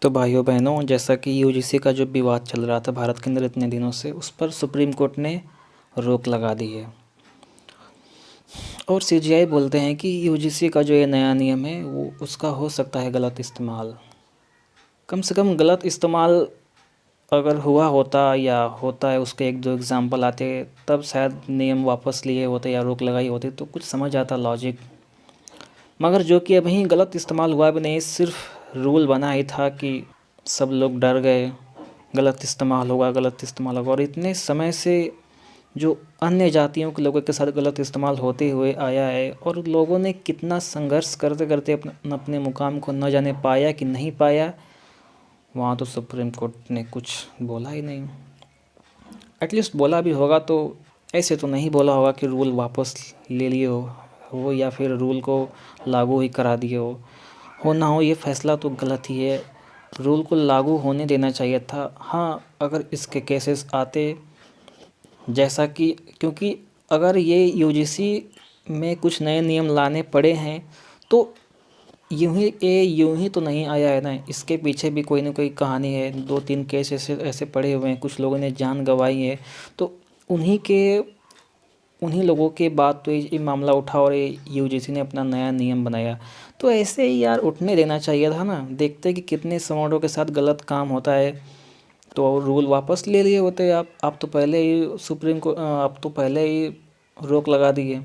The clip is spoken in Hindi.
तो भाइयों बहनों, जैसा कि यूजीसी का जो विवाद चल रहा था भारत के अंदर इतने दिनों से, उस पर सुप्रीम कोर्ट ने रोक लगा दी है। और सीजीआई बोलते हैं कि यूजीसी का जो ये नया नियम है वो उसका हो सकता है गलत इस्तेमाल। कम से कम गलत इस्तेमाल अगर हुआ होता या होता है, उसके एक दो एग्जाम्पल आते तब शायद नियम वापस लिए होते या रोक लगाई होती तो कुछ समझ आता लॉजिक। मगर जो कि अभी गलत इस्तेमाल हुआ भी नहीं, सिर्फ रूल बना ही था कि सब लोग डर गए गलत इस्तेमाल होगा, गलत इस्तेमाल होगा। और इतने समय से जो अन्य जातियों के लोगों के साथ गलत इस्तेमाल होते हुए आया है, और लोगों ने कितना संघर्ष करते करते अपने मुकाम को न जाने पाया कि नहीं पाया, वहाँ तो सुप्रीम कोर्ट ने कुछ बोला ही नहीं। एटलीस्ट बोला भी होगा तो ऐसे तो नहीं बोला होगा कि रूल वापस ले लिए हो या फिर रूल को लागू ही करा दिए हो ना हो। ये फैसला तो गलत ही है, रूल को लागू होने देना चाहिए था। हाँ, अगर इसके केसेस आते जैसा कि, क्योंकि अगर ये यूजीसी में कुछ नए नियम लाने पड़े हैं तो यूं ही तो नहीं आया है ना, इसके पीछे भी कोई ना कोई कहानी है। 2-3 केस ऐसे ऐसे पड़े हुए हैं, कुछ लोगों ने जान गंवाई है, तो उन्हीं लोगों के बाद तो ये मामला उठा और ये यूजीसी ने अपना नया नियम बनाया। तो ऐसे ही यार उठने देना चाहिए था ना। देखते कि कितने समारोह के साथ गलत काम होता है, तो रूल वापस ले लिए होते आप तो पहले ही आप तो पहले ही रोक लगा दिए।